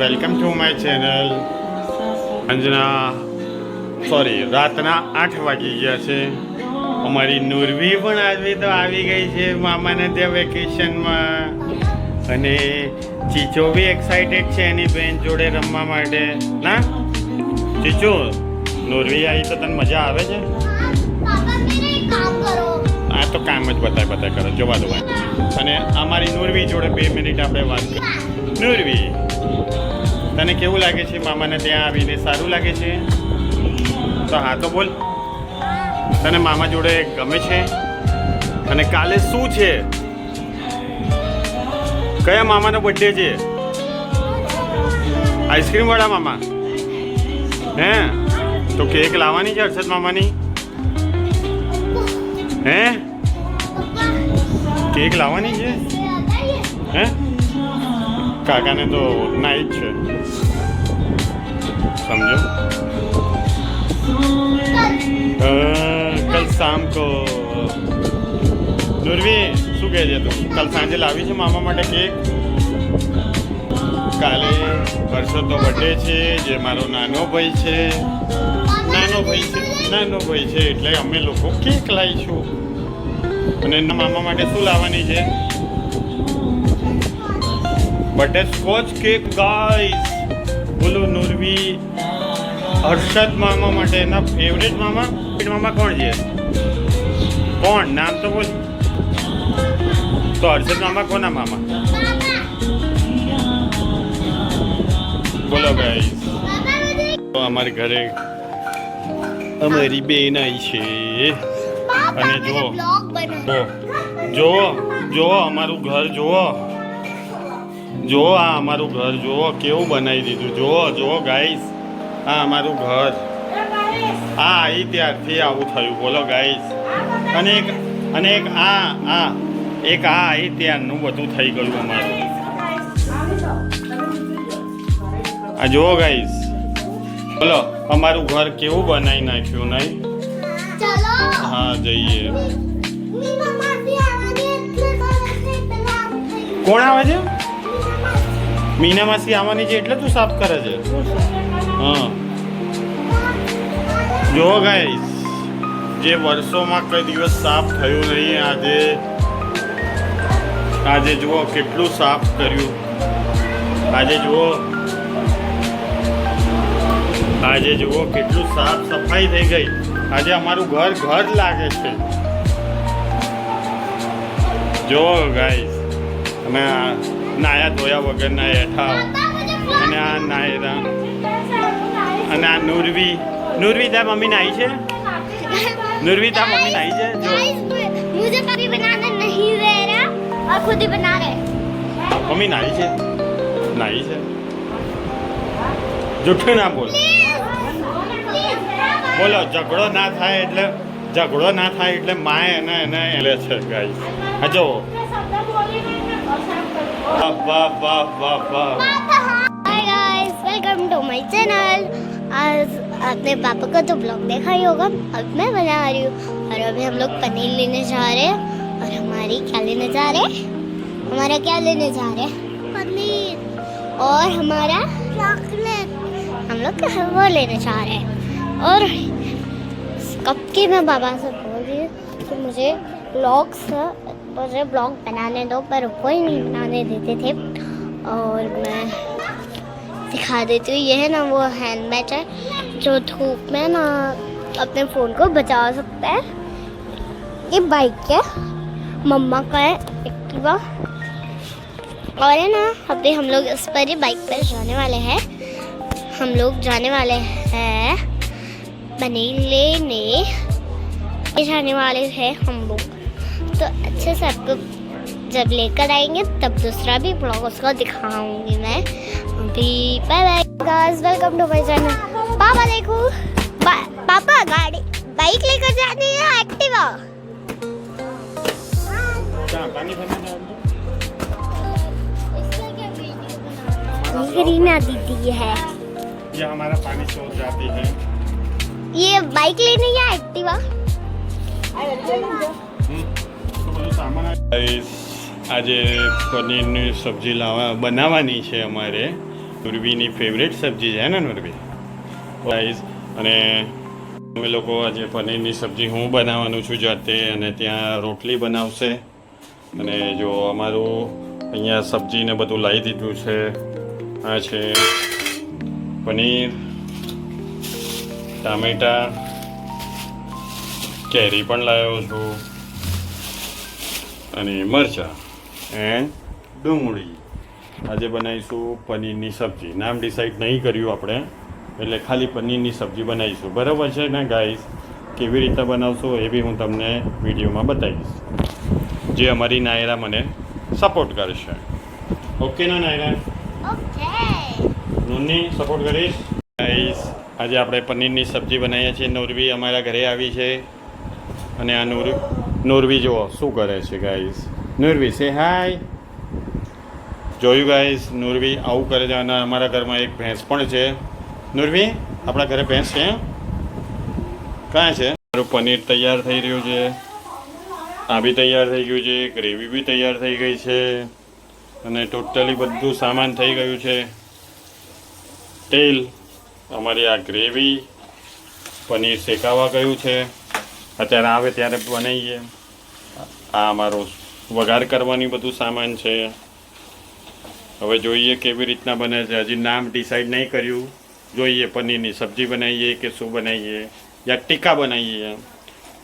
Welcome to my channel. રાતના 8 વાગી ગયા છે. અમારી નુરવી પણ આજે તો આવી ગઈ છે મામાને ત્યાં વેકેશનમાં, અને ચીચો બી એક્સાઇટેડ છે એની બેન જોડે રમવા માટે. ના ચીચો, નુરવી આવી તો તને મજા આવે છે? આ તો કામ જ બતાય કરો, જોવા દો. અને અમારી નુરવી જોડે 2 મિનિટ આપણે વાત કરીએ. નુરવી, તને કેવું લાગે છે મામાને ત્યાં આવીને? સારું લાગે છે? તો હા તો બોલ, તને મામા જોડે ગમે છે? અને કાલે શું છે? કયા મામાનો બર્થડે છે? આઈસ્ક્રીમ વાળા મામા? હે તો કેક લાવવાની છે હર્ષદ મામાની? હે કેક લાવવાની છે? હે કાકાને તો નાઈ જ છે, સમજો. કલ શામ કો. નુરવી, શું કહે છે તું? કાલ સાંજે લાવી છે મામા માટે કેક? કાલે હર્ષદ તો બર્થડે છે, જે મારો નાનો ભાઈ છે. નાનો ભાઈ છે એટલે અમે લોકો કેક લાવીશું. અને એના મામા માટે શું લાવવાની છે? Butterscotch cake guys. બોલો નુરવી, હર્ષદ મામા માટે એના ફેવરેટ મામા. મામા કોણ છે? કોણ? નામ તો બોલ. તો હર્ષદ મામા કોના મામા? બોલો ગાઈસ. તો અમારી ઘરે અમારી બેન આવી છે, અને જુઓ અમારું ઘર જુઓ. આ અમારું ઘર જુઓ કેવું બનાવી દીધું. જુઓ ગાઈસ, આ અમારું ઘર. આ આવી ત્યારથી આવું થયું. બોલો ગાઈસ. અને એક આવી ત્યારનું બધું થઈ ગયું અમારું. આ જુઓ ગાઈસ, બોલો અમારું ઘર કેવું બનાવી નાખ્યું નહીં? હા જઈએ. કોણ આવે છે? મીના માસી આવવાની છે એટલે તું સાફ કરે છે? હા જો ગાઈસ, જે વર્ષોમાં કઈ દિવસ સાફ થયું નહીં, આજે જુઓ કેટલું સાફ કર્યું. આજે જુઓ કેટલું સાફ સફાઈ થઈ ગઈ. આજે અમારું ઘર લાગે છે. જો ગાઈસ, અમે નાયા ધોયા વગરના હેઠા, અને આ નાયરા, અને આ નુરવી તાર મમ્મી નાઈ છે? નુરવી તાર મમ્મી નાઈ છે? જો मुझे कभी बनाना नहीं दे रहा और खुद ही बना रहे. મમ્મી નાઈ છે? જૂઠું ના બોલ. બોલો, ઝઘડો ના થાય એટલે માય એને લે છે ગાઈસ. હા જો, વાહ. Hi guys, welcome to my channel. आज आपने पापा का तो ब्लॉग देखा ही होगा. अब मैं बना रही हूँ, और अभी हम लोग पनीर लेने जा रहे हैं. और हमारा क्या लेने जा रहे हैं? पनीर. और हमारा चॉकलेट हम लोग वो लेने जा रहे हैं. और कब की मैं बाबा से बोल रही हूँ कि मुझे ब्लॉग बनाने दो, पर वो ही नहीं बनाने देते थे. और मैं दिखा देती हूँ. ये है ना वो हैंडमेड है जो धूप में ना अपने फ़ोन को बचा सकता है. ये बाइक है, मम्मा का है एक्टिवा. और है ना, अभी हम लोग इस पर ही बाइक पर जाने वाले हैं. पनीर लेने जाने वाले हैं हम लोग. तो अच्छे से आपको जब लेकर आएंगे तब दूसरा भी ब्लॉग उसको दिखाऊंगी मैं. अभी bye bye guys, welcome to my channel. पापा देखो, पापा गाड़ी बाइक लेकर जानी है एक्टिवा. रीना दीदी है. ये हमारा पानी छोड़ जाती है. ये बाइक लेने या एक्टिवा? આજે પનીરની સબ્જી બનાવવાની છે અમારે. નુરવીની ફેવરેટ સબ્જી છે ને નુરવી ગાઈસ. અને અમે લોકો આજે પનીરની સબ્જી હું બનાવવાનું છું જાતે, અને ત્યાં રોટલી બનાવશે. અને જો અમારું અહીંયા સબ્જીને બધું લાવી દીધું છે. આ છે પનીર, ટામેટા, કેરી પણ લાવ્યો છું, અને મરચાં એન્ડ ડુંગળી. આજે બનાવીશું પનીરની સબ્જી. નામ ડિસાઈડ નહીં કર્યું આપણે, એટલે ખાલી પનીરની સબ્જી બનાવીશું. બરાબર છે ને ગાઈસ? કેવી રીતે બનાવશો એ બી હું તમને વિડીયોમાં બતાવીશ, જે અમારી નાયરા મને સપોર્ટ કરશે. ઓકે ના નાયરા? ઓકે. નૂની સપોર્ટ કરીશ. ગાઈસ આજે આપણે પનીરની સબ્જી બનાવીએ છીએ. નૂરવી અમારા ઘરે આવી છે, અને આ નૂરવી જુઓ શું કરે છે ગાઈસ. નૂરવી સે હાય. જોયું ગાઈસ, નૂરવી આવું કરે છે. અને અમારા ઘરમાં એક ભેંસ પણ છે. નૂરવી, આપણા ઘરે ભેંસ છે? ક્યાં છે? મારું પનીર તૈયાર થઈ રહ્યું છે, આ બી તૈયાર થઈ ગયું છે, ગ્રેવી બી તૈયાર થઈ ગઈ છે, અને ટોટલી બધું સામાન થઈ ગયું છે. તેલ, અમારી આ ગ્રેવી, પનીર શેકાવા ગયું છે. અત્યારે આવે ત્યારે બનાવીએ. આ અમારું વઘાર કરવાની બધું સામાન છે. હવે જોઈએ કેવી રીતના બને છે. હજી નામ ડિસાઈડ નહીં કર્યું. જોઈએ પનીરની સબ્જી બનાવીએ કે શું બનાવીએ, યા ટીકા બનાવીએ.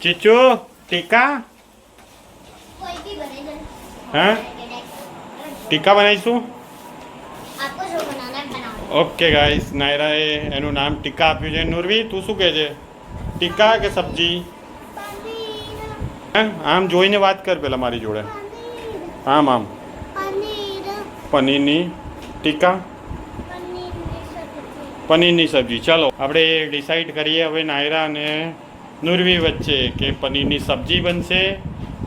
ચીચુ ટીકા, કોઈ બી બને છે. હા ટીકા બનાવીશું. આપકો જો બનાના है बनाओ. ઓકે ગાઈસ, નાયરાએ એનું નામ ટીકા આપ્યું છે. નુરવી તું શું કહે છે? ટીકા કે સબ્જી? પનીર. આમ જોઈને વાત કર પેલા મારી જોડે. આમ આમ પનીર. પનીરની ટીકા, પનીરની સબ્જી. ચાલો આપણે ડિસાઈડ કરીએ હવે નાયરા અને નુરવી વચ્ચે કે પનીરની સબ્જી બનશે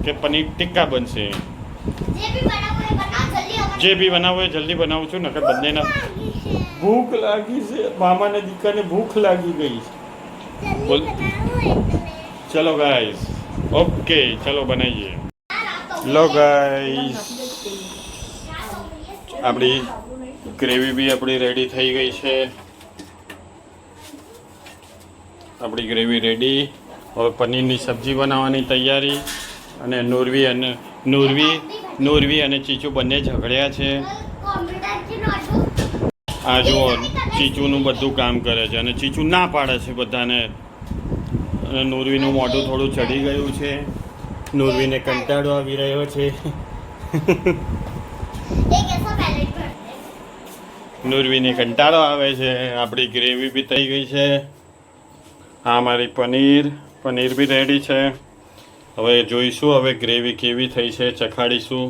કે પનીર ટીક્કા બનશે. જે બી બનાવો એ જલ્દી બનાવું છું, નકર બંનેના ભૂખ લાગી છે. મામાને દીકરાને ભૂખ લાગી ગઈ છે. બોલ. ચલો ગાઈસ, ઓકે ચલો બનાવીએ. લો ગાઈસ, આપણી ગ્રેવી બી આપણી રેડી થઈ ગઈ છે. આપણી ગ્રેવી રેડી. હવે પનીરની સબ્જી બનાવવાની તૈયારી. અને નુરવી અને ચીચુ બંને ઝઘડ્યા છે. આ જુઓ, ચીચુનું બધું કામ કરે છે, અને ચીચુ ના પાડે છે બધાને. અને નુરવીનું મોઢું થોડું ચડી ગયું છે. નુરવીને કંટાળો આવી રહ્યો છે. નુરવીને કંટાળો આવે છે. આપણી ગ્રેવી બી થઈ ગઈ છે. આ મારી પનીર બી રેડી છે. હવે જોઈશું હવે ગ્રેવી કેવી થઈ છે, ચખાડીશું,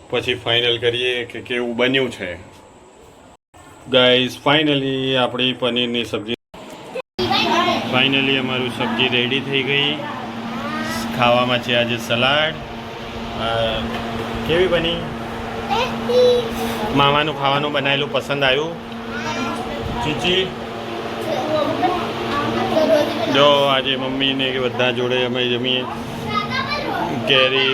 પછી ફાઇનલ કરીએ કે કેવું બન્યું છે. ગાઈસ ફાઇનલી આપણી પનીરની સબ્જી, ફાઇનલી અમારું સબ્જી રેડી થઈ ગઈ. ખાવામાં છે આજે સલાડ. કેવી બની? મામાનું ખાવાનું બનાવેલું પસંદ આવ્યું? ચીચી જો આજે મમ્મીને કે બધા જોડે અમે જમીએ. કેરી